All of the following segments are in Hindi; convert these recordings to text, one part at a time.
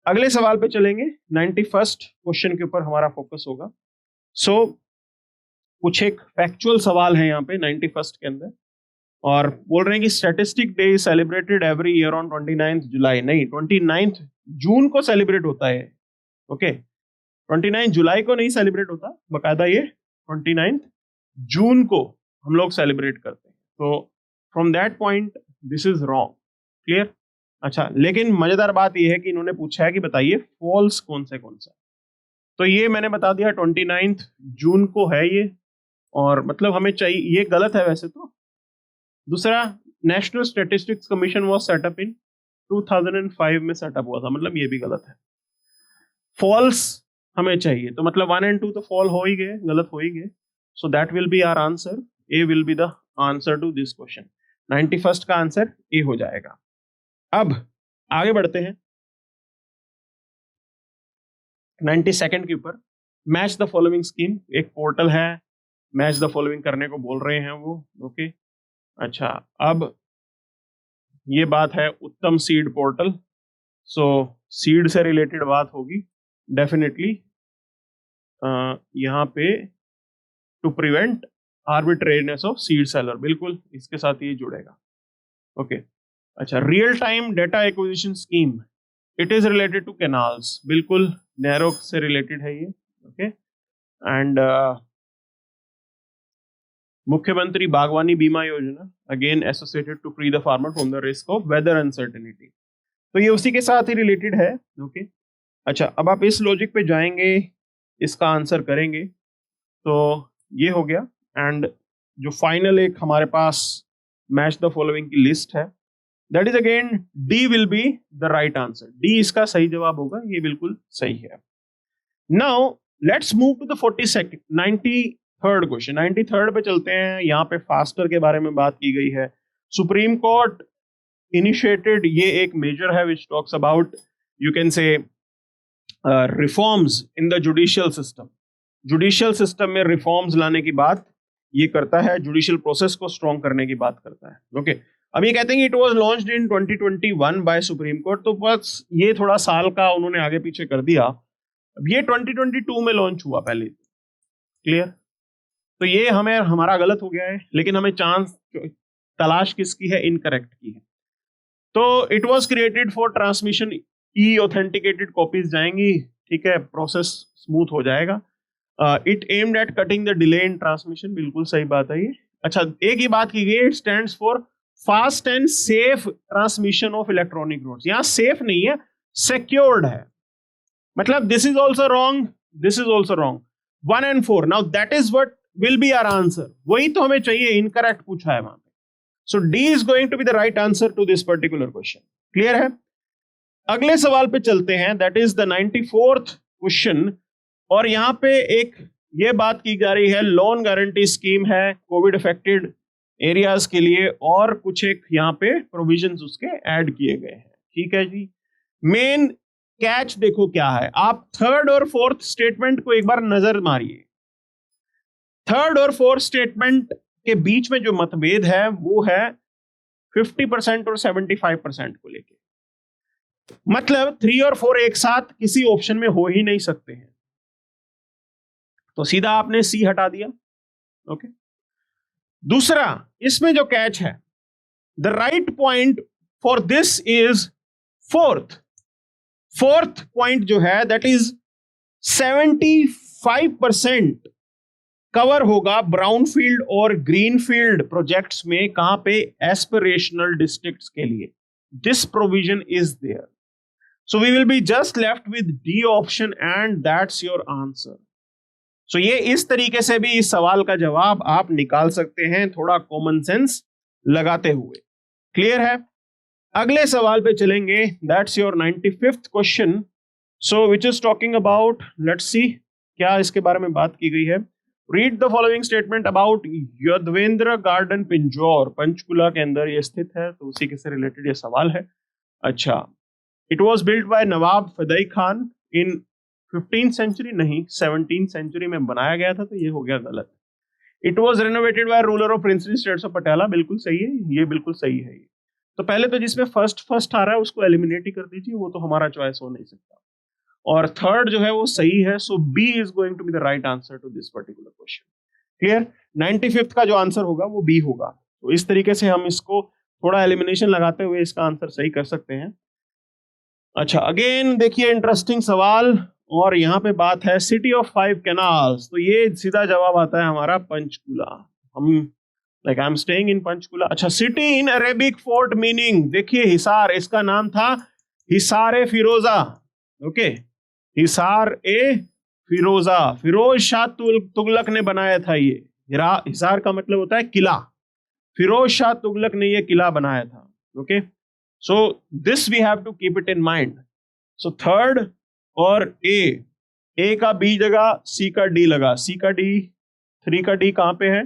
अगले सवाल पे चलेंगे। 91st क्वेश्चन के ऊपर हमारा फोकस होगा। सो कुछ एक फैक्चुअल सवाल है यहाँ पे 91st के अंदर, और बोल रहे हैं कि statistic day celebrated every year on 29 जुलाई। नहीं, 29 जून को सेलिब्रेट होता है। ओके, 29 जुलाई को नहीं सेलिब्रेट होता, बकायदा ये 29 जून को हम लोग सेलिब्रेट करते हैं। तो from that point this is wrong. Clear? अच्छा, लेकिन मजेदार बात यह है कि इन्होंने पूछा है कि बताइए फॉल्स कौन सा। तो ये मैंने बता दिया 29 जून को है ये, और मतलब हमें चाहिए, ये गलत है वैसे तो। दूसरा, national statistics commission was set up in 2005 में सेटअप हुआ था, मतलब ये भी गलत है। फॉल्स हमें चाहिए, तो मतलब 1 और 2 तो फॉल हो ही गए, गलत हो ही गए। So that will be our answer. A will be the answer to this question. 91st का आंसर ए हो जाएगा। अब आगे बढ़ते हैं 92nd के ऊपर। मैच द फॉलोइंग स्कीम, एक पोर्टल है, मैच द फॉलोइंग करने को बोल रहे हैं वो। ओके, अच्छा, अब ये बात है Uttam seed portal. So seed से रिलेटेड बात होगी डेफिनेटली यहाँ पे। To prevent arbitrariness of seed seller, बिल्कुल इसके साथ ये जुड़ेगा। ओके, अच्छा, real time data acquisition scheme, it is related to canals, बिल्कुल नैरो से रिलेटेड है ये। Okay, and Mukhyamantri Bagwani Bima Yojana, again associated to free the farmer from the risk of weather uncertainty, तो ये उसी के साथ ही रिलेटेड है। ओके, अच्छा, अब आप इस लॉजिक पे जाएंगे, इसका आंसर करेंगे, तो ये हो गया। एंड जो फाइनल एक हमारे पास मैच द फॉलोइंग की लिस्ट है, that is again D will be the right answer. D इसका सही जवाब होगा, ये बिल्कुल सही है। Now let's move to the 93rd क्वेश्चन। 93rd पे चलते हैं। यहाँ पे फास्टर के बारे में बात की गई है। सुप्रीम कोर्ट इनिशिएटेड, ये एक मेजर है which talks about, you can say, reforms in the judicial system. Judicial system में रिफॉर्म्स लाने की बात ये करता है, जुडिशियल प्रोसेस को स्ट्रॉन्ग करने की बात करता है। ओके, अब ये कहते हैं कि it was launched in 2021 by Supreme Court, तो बस ये थोड़ा साल का उन्होंने आगे पीछे कर दिया। अब ये 2022 में लॉन्च हुआ पहले। क्लियर? तो ये हमारा गलत हो गया है, लेकिन हमें चांस तलाश किसकी है? इनकरेक्ट की है। तो it was created for transmission, E authenticated copies जाएंगी, ठीक है, प्रोसेस स्मूथ हो जाएगा। It aimed at cutting the delay in transmission, बिल्कुल सही बात है ये। अच्छा, एक ही बात की गई, it stands for fast and safe transmission of electronic notes. यहां सेफ नहीं है, सिक्योर्ड है, मतलब this is also wrong, this is also wrong. 1 और 4, now that is what will be our answer. वही तो हमें चाहिए, इनकरेक्ट पूछा है वहां पे। So D is going to be the right answer to this particular question. Clear है? अगले सवाल पे चलते हैं, that is the 94th question, और यहां पे एक ये बात की जा रही है, लोन गारंटी स्कीम है कोविड अफेक्टेड एरियाज के लिए, और कुछ एक यहाँ पे प्रोविजंस उसके ऐड किए गए हैं। ठीक है जी, मेन कैच देखो क्या है। आप 3rd और 4th स्टेटमेंट को एक बार नजर मारिए। 3rd और 4th स्टेटमेंट के बीच में जो मतभेद है वो है 50% और 75% को लेके, मतलब 3 और 4 एक साथ किसी ऑप्शन में हो ही नहीं सकते हैं, तो सीधा आपने सी हटा दिया। ओके, दूसरा, इसमें जो कैच है, the right point for this is 4th point जो है, दैट इज 75% कवर होगा ब्राउन फील्ड और ग्रीन फील्ड प्रोजेक्ट्स में। कहां पे? एस्पिरेशनल डिस्ट्रिक्ट्स के लिए। This provision is there, so we will be just left with D option, and that's your answer. So ये इस तरीके से भी इस सवाल का जवाब आप निकाल सकते हैं, थोड़ा कॉमन सेंस लगाते हुए। क्लियर है? अगले सवाल पे चलेंगे, that's your 95th question. So which is talking about, let's see क्या इसके बारे में बात की गई है। Read the following statement about Yadavindra garden Pinjore, Panchkula के अंदर ये स्थित है, तो उसी के से रिलेटेड ये सवाल है। अच्छा, इट वॉज बिल्ट बाय नवाब फदई खान इन 15th सेंचुरी, नहीं 17th सेंचुरी में बनाया गया था, तो ये हो गया गलत। It was renovated by ruler of princely states of Patiala, बिल्कुल सही है, ये बिल्कुल सही है। ये तो पहले तो जिसमें फर्स्ट आ रहा है उसको एलिमिनेट ही कर दीजिए, वो तो हमारा चॉइस हो नहीं सकता। और थर्ड जो है वो सही है. So B is going to be the right answer to this particular question. Clear. 95th का जो आंसर होगा वो बी होगा. तो इस तरीके से हम इसको थोड़ा एलिमिनेशन लगाते हुए इसका आंसर सही कर सकते हैं. अच्छा, अगेन देखिए इंटरेस्टिंग सवाल, और यहाँ पे बात है सिटी ऑफ 5 कैनाल्स. तो ये सीधा जवाब आता है हमारा पंचकुला. हम like I am staying in Panchkula. अच्छा, city in Arabic fort meaning, देखिए हिसार, इसका नाम था हिसार फिरोजा. ओके, हिसार ए फिरोजा, फिरोज शाह तुगलक ने बनाया था ये. हिसार का मतलब होता है किला. फिरोज शाह तुगलक ने ये किला बनाया था. Okay, so this we have to keep it in mind. So third और ए का बी जगह, सी का डी लगा. सी का डी, 3 का डी कहां पे है?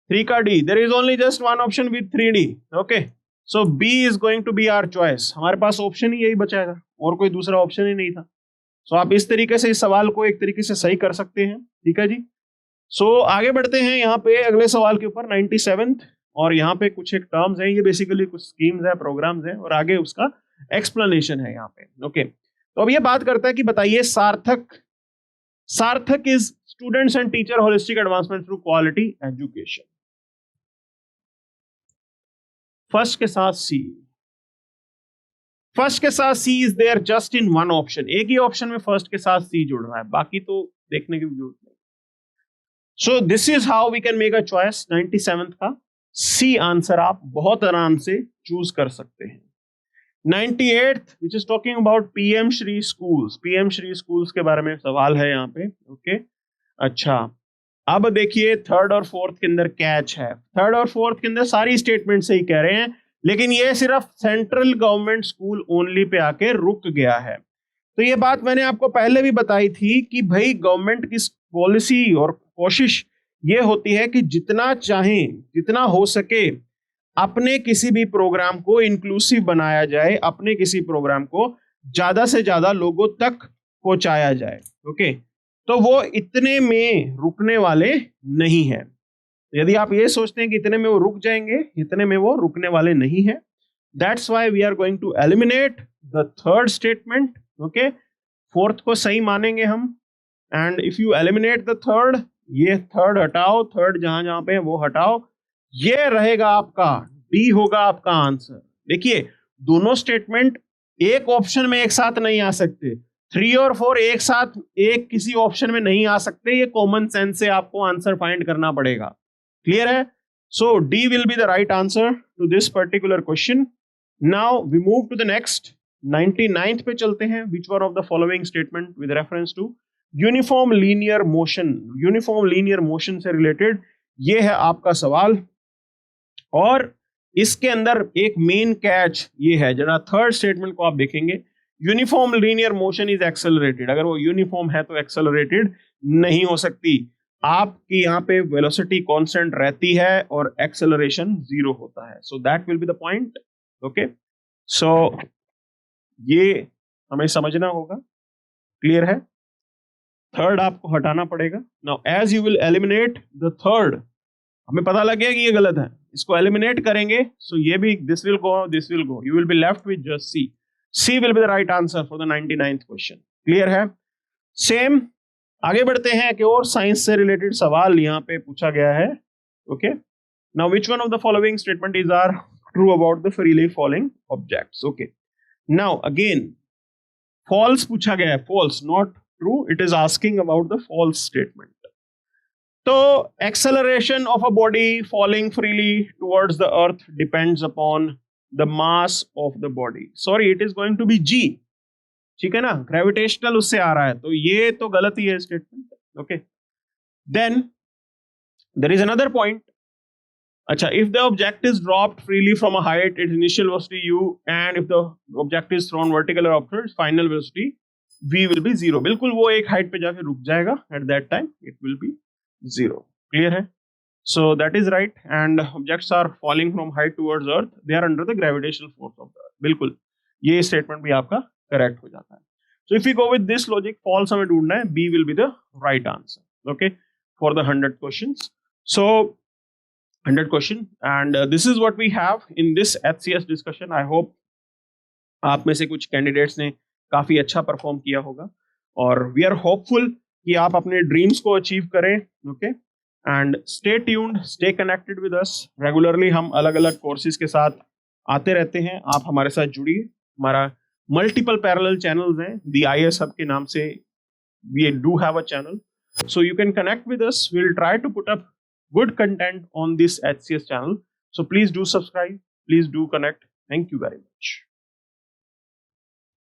3 का D, there is only just one option with 3D. Okay, so B is going to be our choice. हमारे पास ऑप्शन ही यही बचाएगा, और कोई दूसरा ऑप्शन ही नहीं था. सो आप इस तरीके से इस सवाल को एक तरीके से सही कर सकते हैं. ठीक है जी. सो आगे बढ़ते हैं यहाँ पे अगले सवाल के ऊपर, 97th. और यहाँ पे कुछ एक टर्म्स हैं, ये बेसिकली कुछ स्कीम्स है, प्रोग्राम्स हैं, और आगे उसका एक्सप्लेनेशन है यहाँ पे. ओके, तो अब ये बात करता है कि बताइए Sarthak is students and teacher holistic advancement through quality education. First के साथ C is there just in one option. एक ही ऑप्शन में फर्स्ट के साथ सी जुड़ रहा है, बाकी तो देखने की जरूरत नहीं. So this is how we can make a choice. 97th का सी आंसर आप बहुत आराम से चूज कर सकते हैं. 98th which is talking about PM Shri schools. PM Shri schools के बारे में सवाल है यहाँ पे. ओके, अच्छा, अब देखिए थर्ड और फोर्थ के अंदर कैच है. थर्ड और फोर्थ के अंदर सारी स्टेटमेंट सही कह रहे हैं, लेकिन ये सिर्फ central government school only pay आके रुक गया है. तो ये बात मैंने आपको पहले भी बताई थी कि भाई गवर्नमेंट की पॉलिसी और कोशिश ये होती है कि जितना चाहें, जितना हो सके, अपने किसी भी प्रोग्राम को इंक्लूसिव बनाया जाए, अपने किसी प्रोग्राम को ज्यादा से ज्यादा लोगों तक पहुंचाया जाए. ओके, तो वो इतने में रुकने वाले नहीं है. यदि आप ये सोचते हैं कि इतने में वो रुक जाएंगे, इतने में वो रुकने वाले नहीं है. That's why we are going to eliminate the third statement. Okay, fourth को सही मानेंगे हम, and if you eliminate the third, ये थर्ड हटाओ, थर्ड जहां जहां पे वो हटाओ, ये रहेगा आपका डी होगा आपका आंसर. देखिए दोनों स्टेटमेंट एक ऑप्शन में एक साथ नहीं आ सकते. 3 और 4 एक साथ एक किसी ऑप्शन में नहीं आ सकते. ये कॉमन सेंस से आपको आंसर फाइंड करना पड़ेगा. क्लियर है? So D will be the right answer to this particular question. Now we move to the next. 99th पे चलते हैं. Which one of the following statement with reference to uniform linear motion. Uniform linear motion से रिलेटेड ये है आपका सवाल, और इसके अंदर एक मेन कैच ये है, जरा थर्ड स्टेटमेंट को आप देखेंगे, uniform linear motion is accelerated. अगर वो यूनिफॉर्म है तो एक्सेलरेटेड नहीं हो सकती. आपकी यहाँ पे वेलोसिटी कांस्टेंट रहती है और एक्सेलरेशन 0 होता है. So that will be the point. Okay, so ये हमें समझना होगा. क्लियर है? थर्ड आपको हटाना पड़ेगा. Now as you will eliminate the third, हमें पता लग गया कि ये गलत है, इसको एलिमिनेट करेंगे. सो ये भी, this will go, this will go, you will be left with just C. C will be the right answer for the 99th question. Clear है? सेम आगे बढ़ते हैं. कि और साइंस से रिलेटेड सवाल यहाँ पे पूछा गया है. Okay, now which one of the following statement is are true about the freely falling objects. Okay, now again false पूछा गया है. False, not true. It is asking about the false statement. तो acceleration of a body falling freely towards the earth depends upon the mass of the body. Sorry, it is going to be G. ठीक है ना, ग्रेविटेशनल उससे आ रहा है, तो ये तो गलत ही है statement. Okay, then there is another point. अच्छा, if the object is dropped freely from a height, its initial velocity u, and if the object is thrown vertical or upward, its final velocity v will be 0. बिल्कुल वो एक हाइट पे जाके रुक जाएगा. At that time it will be 0. Clear है? So that is right. And objects are falling from height towards earth. They are under the gravitational force of the earth. बिल्कुल ये स्टेटमेंट भी आपका करेक्ट हो जाता है. So if we go with this logic, false हमें ढूंढना है. B will be the right answer. Okay, for the 100 questions. So 100 question, and this is what we have in this HCS discussion. I hope आप में से कुछ कैंडिडेट्स ने काफी अच्छा परफॉर्म किया होगा. और वी आर होपफुल कि आप अपने ड्रीम्स को अचीव करें. Okay, and stay tuned, stay connected with us. Regularly हम अलग अलग कोर्सेज के साथ आते रहते हैं. आप हमारे साथ जुड़िए. हमारा मल्टीपल पैरेलल चैनल्स हैं. दी IAS हब के नाम से we do have a channel, so you can connect with us. We'll try to put up good content on this HCS channel, so please do subscribe, please do connect. Thank you very much.